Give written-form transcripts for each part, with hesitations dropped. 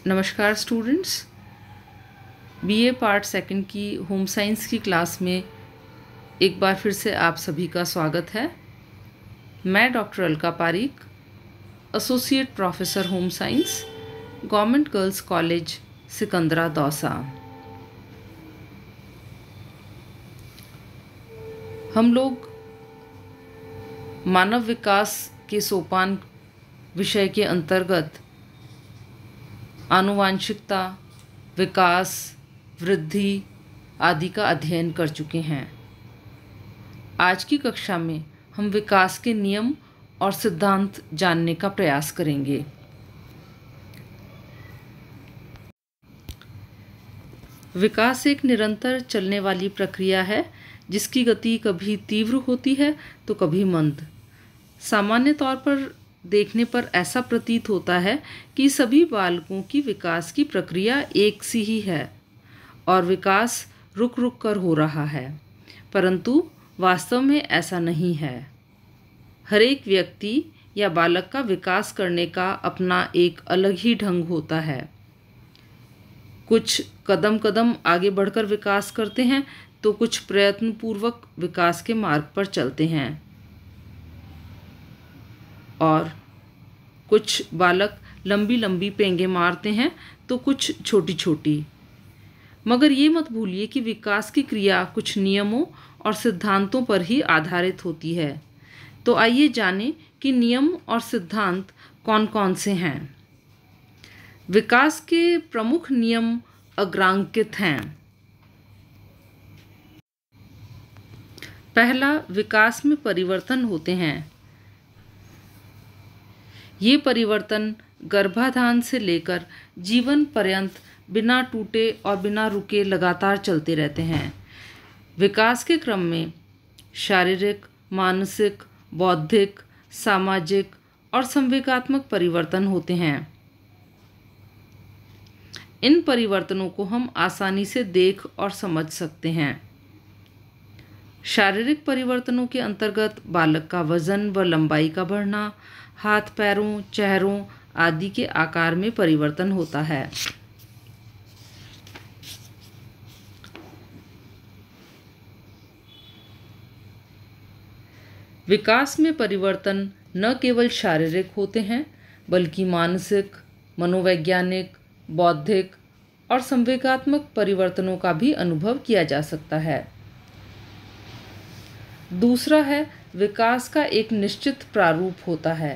नमस्कार students, BA part second की home science की क्लास में एक बार फिर से आप सभी का स्वागत है। मैं doctor Alka Pareek, associate professor home science, government girls college Sikandra Dausa. हम लोग मानव विकास के सोपान विषय के अंतर्गत आनुवांशिकता, विकास, वृद्धि आदि का अध्ययन कर चुके हैं। आज की कक्षा में हम विकास के नियम और सिद्धांत जानने का प्रयास करेंगे। विकास एक निरंतर चलने वाली प्रक्रिया है जिसकी गति कभी तीव्र होती है तो कभी मंद। सामान्य तौर पर देखने पर ऐसा प्रतीत होता है कि सभी बालकों की विकास की प्रक्रिया एक सी ही है और विकास रुक रुक कर हो रहा है, परंतु वास्तव में ऐसा नहीं है। हर एक व्यक्ति या बालक का विकास करने का अपना एक अलग ही ढंग होता है। कुछ कदम कदम आगे बढ़कर विकास करते हैं तो कुछ प्रयत्नपूर्वक विकास के मार्ग पर चलते हैं और कुछ बालक लंबी लंबी पेंगे मारते हैं तो कुछ छोटी छोटी। मगर ये मत भूलिए कि विकास की क्रिया कुछ नियमों और सिद्धांतों पर ही आधारित होती है। तो आइए जानें कि नियम और सिद्धांत कौन कौन से हैं। विकास के प्रमुख नियम अग्रांकित हैं। पहला, विकास में परिवर्तन होते हैं। ये परिवर्तन गर्भाधान से लेकर जीवन पर्यंत बिना टूटे और बिना रुके लगातार चलते रहते हैं। विकास के क्रम में शारीरिक, मानसिक, बौद्धिक, सामाजिक और संवेगात्मक परिवर्तन होते हैं। इन परिवर्तनों को हम आसानी से देख और समझ सकते हैं। शारीरिक परिवर्तनों के अंतर्गत बालक का वजन व लंबाई का बढ़ना, हाथ पैरों, चेहरों आदि के आकार में परिवर्तन होता है। विकास में परिवर्तन न केवल शारीरिक होते हैं बल्कि मानसिक, मनोवैज्ञानिक, बौद्धिक और संवेगात्मक परिवर्तनों का भी अनुभव किया जा सकता है। दूसरा है, विकास का एक निश्चित प्रारूप होता है।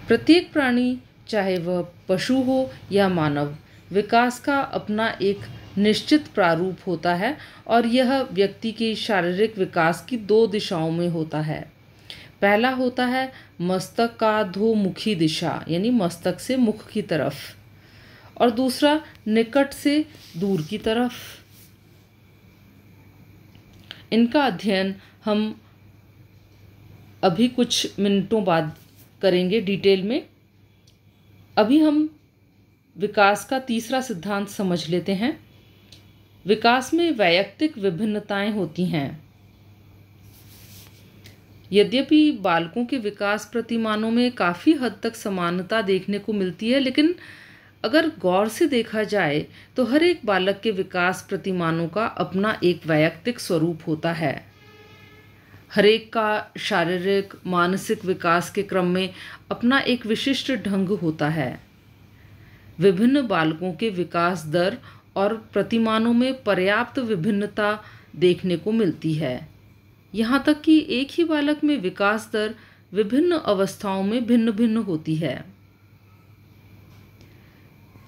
प्रत्येक प्राणी, चाहे वह पशु हो या मानव, विकास का अपना एक निश्चित प्रारूप होता है और यह व्यक्ति के शारीरिक विकास की दो दिशाओं में होता है। पहला होता है मस्तक का अधोमुखी दिशा, यानी मस्तक से मुख की तरफ, और दूसरा निकट से दूर की तरफ। इनका अध्ययन हम अभी कुछ मिनटों बाद करेंगे डिटेल में। अभी हम विकास का तीसरा सिद्धांत समझ लेते हैं। विकास में वैयक्तिक विभिन्नताएं होती हैं। यद्यपि बालकों के विकास प्रतिमानों में काफ़ी हद तक समानता देखने को मिलती है, लेकिन अगर गौर से देखा जाए तो हर एक बालक के विकास प्रतिमानों का अपना एक वैयक्तिक स्वरूप होता है। हर एक का शारीरिक, मानसिक विकास के क्रम में अपना एक विशिष्ट ढंग होता है। विभिन्न बालकों के विकास दर और प्रतिमानों में पर्याप्त विभिन्नता देखने को मिलती है। यहाँ तक कि एक ही बालक में विकास दर विभिन्न अवस्थाओं में भिन्न भिन्न होती है।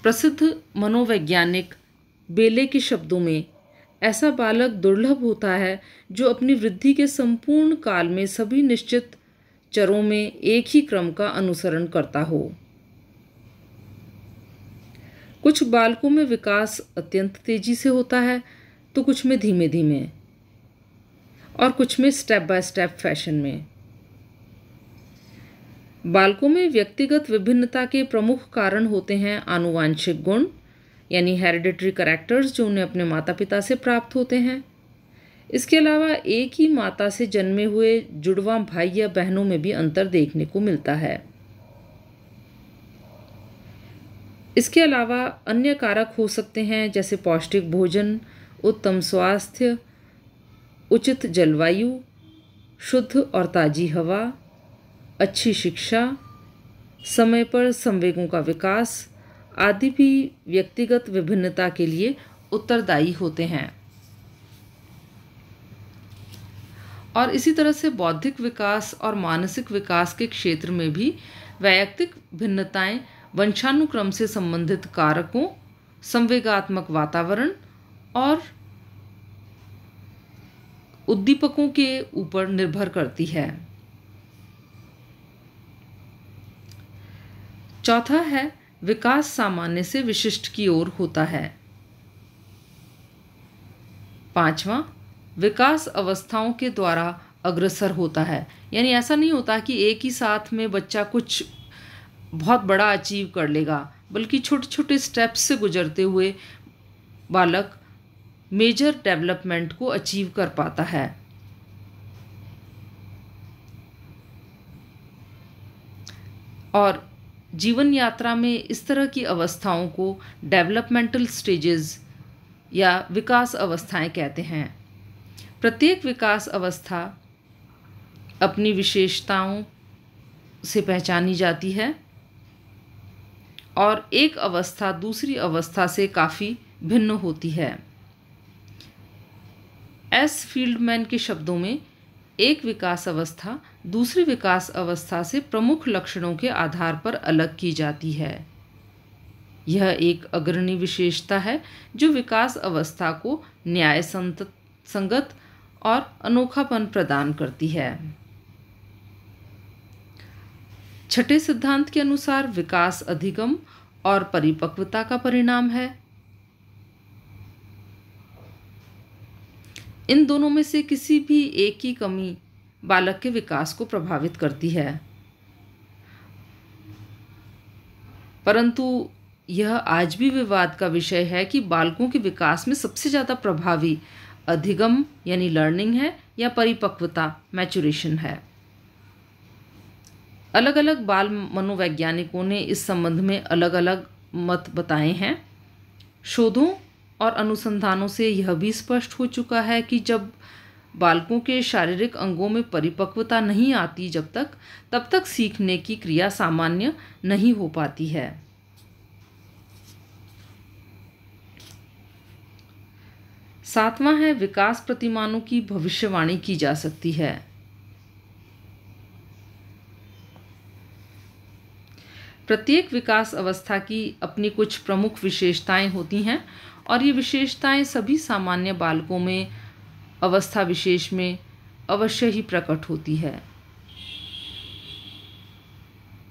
प्रसिद्ध मनोवैज्ञानिक बेले के शब्दों में, ऐसा बालक दुर्लभ होता है जो अपनी वृद्धि के संपूर्ण काल में सभी निश्चित चरों में एक ही क्रम का अनुसरण करता हो। कुछ बालकों में विकास अत्यंत तेजी से होता है तो कुछ में धीमे धीमे और कुछ में स्टेप बाय स्टेप फैशन में। बालकों में व्यक्तिगत विभिन्नता के प्रमुख कारण होते हैं आनुवांशिक गुण, यानी हेरिडिटरी कैरेक्टर्स, जो उन्हें अपने माता पिता से प्राप्त होते हैं। इसके अलावा एक ही माता से जन्मे हुए जुड़वा भाई या बहनों में भी अंतर देखने को मिलता है। इसके अलावा अन्य कारक हो सकते हैं जैसे पौष्टिक भोजन, उत्तम स्वास्थ्य, उचित जलवायु, शुद्ध और ताज़ी हवा, अच्छी शिक्षा, समय पर संवेगों का विकास आदि भी व्यक्तिगत विभिन्नता के लिए उत्तरदायी होते हैं। और इसी तरह से बौद्धिक विकास और मानसिक विकास के क्षेत्र में भी वैयक्तिक भिन्नताएं वंशानुक्रम से संबंधित कारकों, संवेगात्मक वातावरण और उद्दीपकों के ऊपर निर्भर करती है। चौथा है विकास सामान्य से विशिष्ट की ओर होता है। पांचवा, विकास अवस्थाओं के द्वारा अग्रसर होता है। यानी ऐसा नहीं होता कि एक ही साथ में बच्चा कुछ बहुत बड़ा अचीव कर लेगा, बल्कि छोटे छोटे स्टेप्स से गुजरते हुए बालक मेजर डेवलपमेंट को अचीव कर पाता है। और जीवन यात्रा में इस तरह की अवस्थाओं को डेवलपमेंटल स्टेजेस या विकास अवस्थाएं कहते हैं। प्रत्येक विकास अवस्था अपनी विशेषताओं से पहचानी जाती है और एक अवस्था दूसरी अवस्था से काफ़ी भिन्न होती है। एस फील्डमैन के शब्दों में एक विकास अवस्था दूसरी विकास अवस्था से प्रमुख लक्षणों के आधार पर अलग की जाती है। यह एक अग्रणी विशेषता है जो विकास अवस्था को न्याय संगत और अनोखापन प्रदान करती है। छठे सिद्धांत के अनुसार विकास अधिगम और परिपक्वता का परिणाम है। इन दोनों में से किसी भी एक की कमी बालक के विकास को प्रभावित करती है, परंतु यह आज भी विवाद का विषय है कि बालकों के विकास में सबसे ज़्यादा प्रभावी अधिगम यानी लर्निंग है या परिपक्वता मैचुरेशन है। अलग अलग बाल मनोवैज्ञानिकों ने इस संबंध में अलग अलग मत बताए हैं। शोधों और अनुसंधानों से यह भी स्पष्ट हो चुका है कि जब बालकों के शारीरिक अंगों में परिपक्वता नहीं आती तब तक सीखने की क्रिया सामान्य नहीं हो पाती है। सातवां है विकास प्रतिमानों की भविष्यवाणी की जा सकती है। प्रत्येक विकास अवस्था की अपनी कुछ प्रमुख विशेषताएं होती हैं और ये विशेषताएं सभी सामान्य बालकों में अवस्था विशेष में अवश्य ही प्रकट होती है।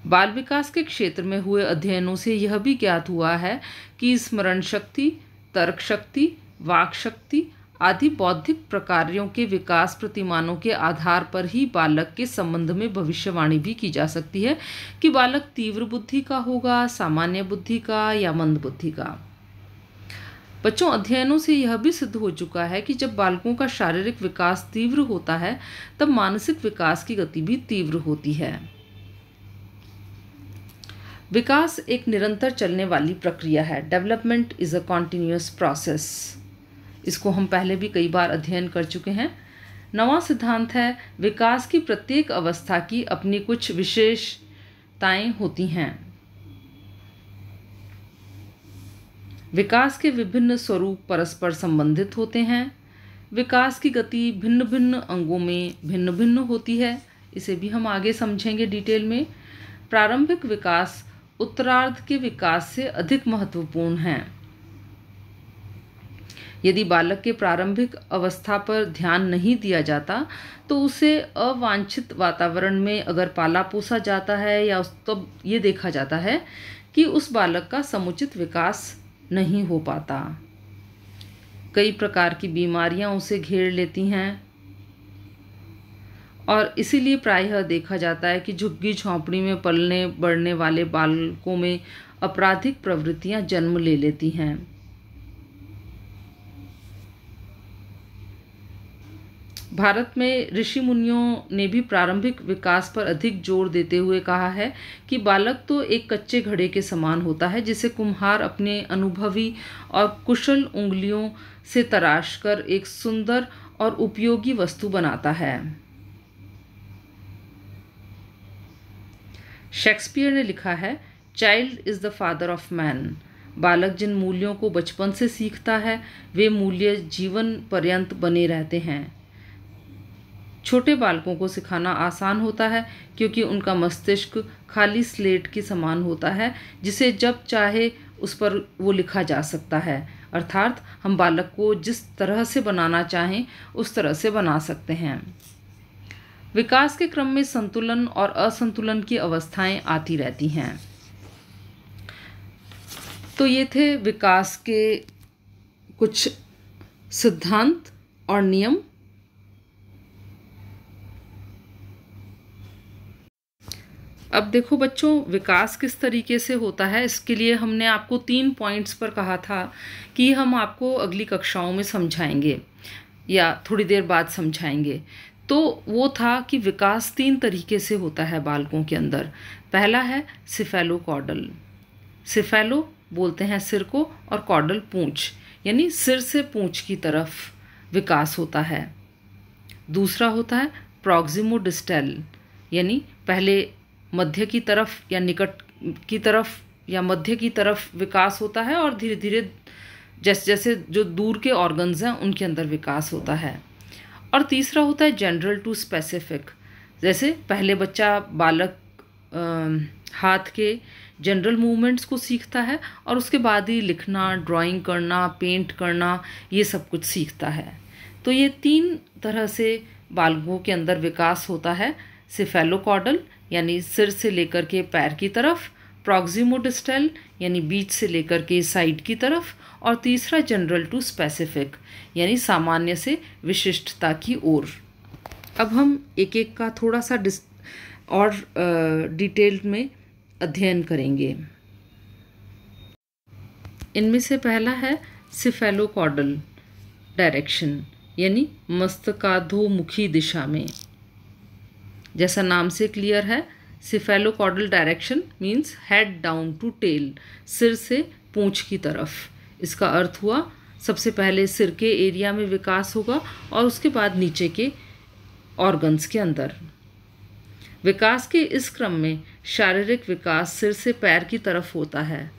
बाल विकास के क्षेत्र में हुए अध्ययनों से यह भी ज्ञात हुआ है कि स्मरण शक्ति, तर्क शक्ति, वाक शक्ति आदि बौद्धिक प्रकारों के विकास प्रतिमानों के आधार पर ही बालक के संबंध में भविष्यवाणी भी की जा सकती है कि बालक तीव्र बुद्धि का होगा, सामान्य बुद्धि का या मंद बुद्धि का। बच्चों, अध्ययनों से यह भी सिद्ध हो चुका है कि जब बालकों का शारीरिक विकास तीव्र होता है तब मानसिक विकास की गति भी तीव्र होती है। विकास एक निरंतर चलने वाली प्रक्रिया है। Development is a continuous process. इसको हम पहले भी कई बार अध्ययन कर चुके हैं। नवां सिद्धांत है विकास की प्रत्येक अवस्था की अपनी कुछ विशेषताएं होती हैं। विकास के विभिन्न स्वरूप परस्पर संबंधित होते हैं। विकास की गति भिन्न भिन्न अंगों में भिन्न भिन्न होती है। इसे भी हम आगे समझेंगे डिटेल में। प्रारंभिक विकास उत्तरार्ध के विकास से अधिक महत्वपूर्ण है। यदि बालक के प्रारंभिक अवस्था पर ध्यान नहीं दिया जाता तो उसे अवांछित वातावरण में अगर पाला पोसा जाता है या तब ये देखा जाता है कि उस बालक का समुचित विकास नहीं हो पाता। कई प्रकार की बीमारियां उसे घेर लेती हैं और इसीलिए प्रायः देखा जाता है कि झुग्गी झोंपड़ी में पलने बढ़ने वाले बालकों में आपराधिक प्रवृत्तियां जन्म ले लेती हैं। भारत में ऋषि मुनियों ने भी प्रारंभिक विकास पर अधिक जोर देते हुए कहा है कि बालक तो एक कच्चे घड़े के समान होता है, जिसे कुम्हार अपने अनुभवी और कुशल उंगलियों से तराशकर एक सुंदर और उपयोगी वस्तु बनाता है। शेक्सपियर ने लिखा है, child is the father of man. बालक जिन मूल्यों को बचपन से सीखता है वे मूल्य जीवन पर्यंत बने रहते हैं। छोटे बालकों को सिखाना आसान होता है क्योंकि उनका मस्तिष्क खाली स्लेट के समान होता है, जिसे जब चाहे उस पर वो लिखा जा सकता है। अर्थात हम बालक को जिस तरह से बनाना चाहें उस तरह से बना सकते हैं। विकास के क्रम में संतुलन और असंतुलन की अवस्थाएं आती रहती हैं। तो ये थे विकास के कुछ सिद्धांत और नियम। अब देखो बच्चों, विकास किस तरीके से होता है, इसके लिए हमने आपको 3 पॉइंट्स पर कहा था कि हम आपको अगली कक्षाओं में समझाएंगे या थोड़ी देर बाद समझाएंगे। तो वो था कि विकास 3 तरीके से होता है बालकों के अंदर। पहला है सिफेलोकॉर्डल। सिफेलो बोलते हैं सिर को, और कॉर्डल पूंछ, यानी सिर से पूंछ की तरफ विकास होता है। दूसरा होता है प्रॉक्सिमोडिस्टल, यानी पहले मध्य की तरफ या निकट की तरफ या मध्य की तरफ विकास होता है और धीरे धीरे जैसे जैसे जो दूर के ऑर्गन्स हैं उनके अंदर विकास होता है। और तीसरा होता है जनरल टू स्पेसिफिक। जैसे पहले बच्चा बालक हाथ के जनरल मूवमेंट्स को सीखता है और उसके बाद ही लिखना, ड्राइंग करना, पेंट करना, ये सब कुछ सीखता है। तो ये 3 तरह से बालकों के अंदर विकास होता है। सिफेलोकॉर्डल यानी सिर से लेकर के पैर की तरफ, प्रॉक्सिमोडिस्टल यानी बीच से लेकर के साइड की तरफ, और तीसरा जनरल टू स्पेसिफिक यानी सामान्य से विशिष्टता की ओर। अब हम एक एक का थोड़ा सा और डिटेल में अध्ययन करेंगे। इनमें से पहला है सिफेलोकॉर्डल डायरेक्शन, यानी मस्तकाधोमुखी दिशा में। जैसा नाम से क्लियर है, cephalocaudal direction means head down to tail, सिर से पूंछ की तरफ। इसका अर्थ हुआ सबसे पहले सिर के एरिया में विकास होगा और उसके बाद नीचे के ऑर्गन्स के अंदर। विकास के इस क्रम में शारीरिक विकास सिर से पैर की तरफ होता है,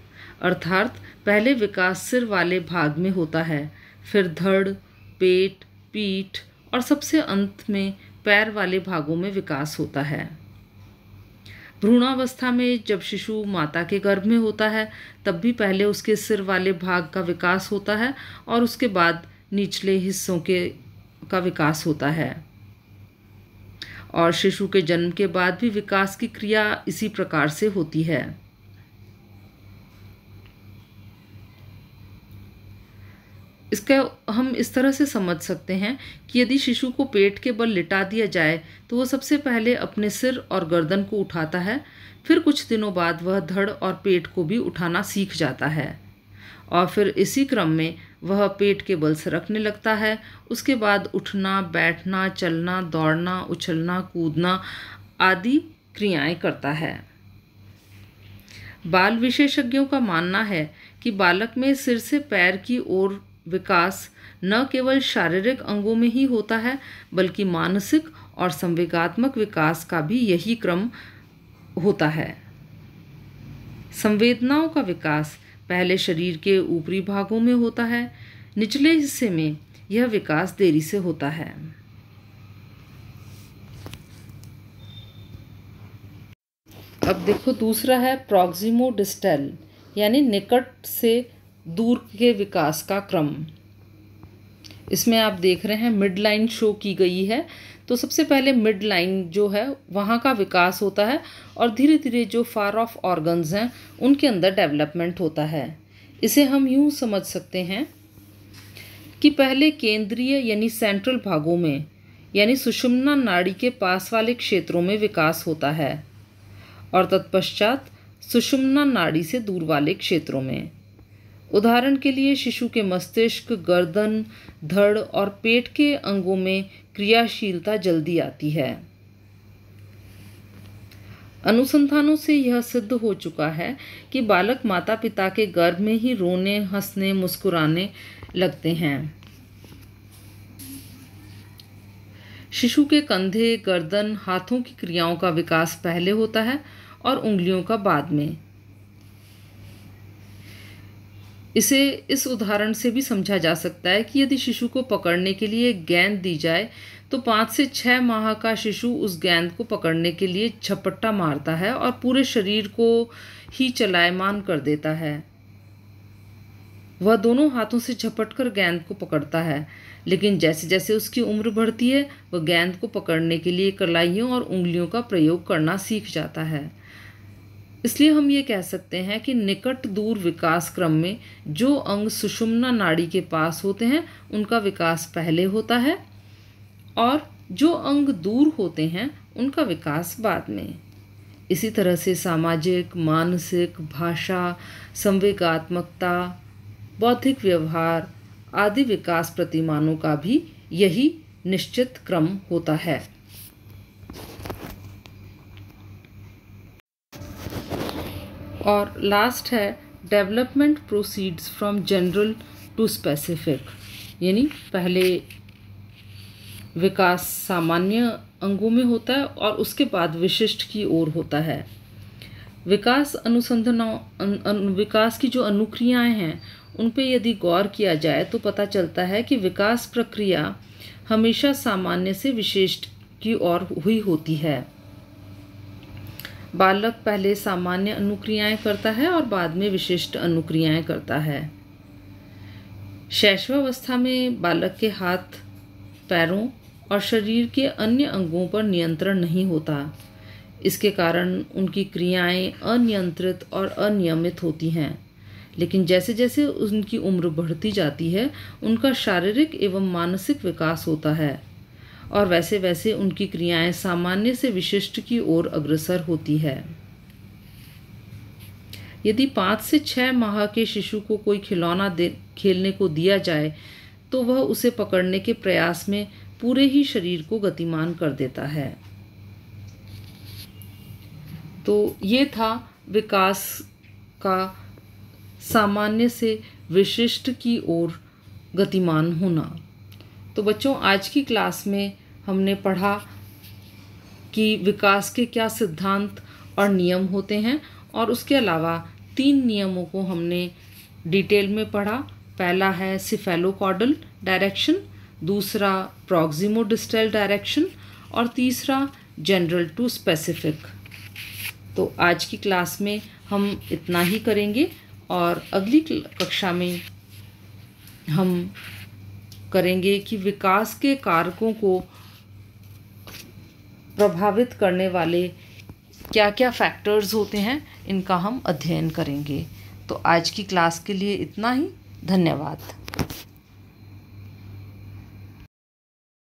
अर्थात पहले विकास सिर वाले भाग में होता है, फिर धड़, पेट, पीठ और सबसे अंत में पैर वाले भागों में विकास होता है। भ्रूणावस्था में जब शिशु माता के गर्भ में होता है तब भी पहले उसके सिर वाले भाग का विकास होता है और उसके बाद निचले हिस्सों का विकास होता है। और शिशु के जन्म के बाद भी विकास की क्रिया इसी प्रकार से होती है। इसका हम इस तरह से समझ सकते हैं कि यदि शिशु को पेट के बल लिटा दिया जाए तो वह सबसे पहले अपने सिर और गर्दन को उठाता है, फिर कुछ दिनों बाद वह धड़ और पेट को भी उठाना सीख जाता है और फिर इसी क्रम में वह पेट के बल सरकने लगता है। उसके बाद उठना, बैठना, चलना, दौड़ना, उछलना, कूदना आदि क्रियाएं करता है। बाल विशेषज्ञों का मानना है कि बालक में सिर से पैर की ओर विकास न केवल शारीरिक अंगों में ही होता है बल्कि मानसिक और संवेगात्मक विकास का भी यही क्रम होता है। संवेदनाओं का विकास पहले शरीर के ऊपरी भागों में होता है, निचले हिस्से में यह विकास देरी से होता है। अब देखो दूसरा है प्रॉक्सिमोडिस्टल यानी निकट से दूर के विकास का क्रम। इसमें आप देख रहे हैं मिड लाइन शो की गई है। तो सबसे पहले मिड लाइन जो है वहाँ का विकास होता है और धीरे धीरे जो फार ऑफ ऑर्गन्स हैं उनके अंदर डेवलपमेंट होता है। इसे हम यूँ समझ सकते हैं कि पहले केंद्रीय यानी सेंट्रल भागों में यानी सुषुम्ना नाड़ी के पास वाले क्षेत्रों में विकास होता है और तत्पश्चात सुषुम्ना नाड़ी से दूर वाले क्षेत्रों में। उदाहरण के लिए शिशु के मस्तिष्क, गर्दन, धड़ और पेट के अंगों में क्रियाशीलता जल्दी आती है। अनुसंधानों से यह सिद्ध हो चुका है कि बालक माता पिता के गर्भ में ही रोने, हंसने, मुस्कुराने लगते हैं। शिशु के कंधे, गर्दन, हाथों की क्रियाओं का विकास पहले होता है और उंगलियों का बाद में। इसे इस उदाहरण से भी समझा जा सकता है कि यदि शिशु को पकड़ने के लिए गेंद दी जाए तो 5 से 6 माह का शिशु उस गेंद को पकड़ने के लिए झपट्टा मारता है और पूरे शरीर को ही चलायमान कर देता है। वह दोनों हाथों से झपटकर गेंद को पकड़ता है, लेकिन जैसे जैसे उसकी उम्र बढ़ती है वह गेंद को पकड़ने के लिए कलाइयों और उंगलियों का प्रयोग करना सीख जाता है। इसलिए हम ये कह सकते हैं कि निकट दूर विकास क्रम में जो अंग सुषुम्ना नाड़ी के पास होते हैं उनका विकास पहले होता है और जो अंग दूर होते हैं उनका विकास बाद में। इसी तरह से सामाजिक, मानसिक, भाषा, संवेगात्मकता, बौद्धिक व्यवहार आदि विकास प्रतिमानों का भी यही निश्चित क्रम होता है। और लास्ट है development proceeds from general to specific, यानी पहले विकास सामान्य अंगों में होता है और उसके बाद विशिष्ट की ओर होता है। विकास विकास की जो अनुक्रियाएं हैं उन पे यदि गौर किया जाए तो पता चलता है कि विकास प्रक्रिया हमेशा सामान्य से विशिष्ट की ओर हुई होती है। बालक पहले सामान्य अनुक्रियाएं करता है और बाद में विशिष्ट अनुक्रियाएं करता है। शैशवावस्था में बालक के हाथ, पैरों और शरीर के अन्य अंगों पर नियंत्रण नहीं होता। इसके कारण उनकी क्रियाएं अनियंत्रित और अनियमित होती हैं। लेकिन जैसे जैसे उनकी उम्र बढ़ती जाती है उनका शारीरिक एवं मानसिक विकास होता है और वैसे वैसे उनकी क्रियाएं सामान्य से विशिष्ट की ओर अग्रसर होती है। यदि 5 से 6 माह के शिशु को कोई खिलौना खेलने को दिया जाए तो वह उसे पकड़ने के प्रयास में पूरे ही शरीर को गतिमान कर देता है। तो ये था विकास का सामान्य से विशिष्ट की ओर गतिमान होना। तो बच्चों, आज की क्लास में हमने पढ़ा कि विकास के क्या सिद्धांत और नियम होते हैं और उसके अलावा 3 नियमों को हमने डिटेल में पढ़ा। पहला है सिफेलोकॉर्डल डायरेक्शन, दूसरा प्रॉक्सिमोडिस्टल डायरेक्शन और तीसरा जनरल टू स्पेसिफिक। तो आज की क्लास में हम इतना ही करेंगे और अगली कक्षा में हम करेंगे कि विकास के कारकों को प्रभावित करने वाले क्या क्या फैक्टर्स होते हैं, इनका हम अध्ययन करेंगे। तो आज की क्लास के लिए इतना ही। धन्यवाद।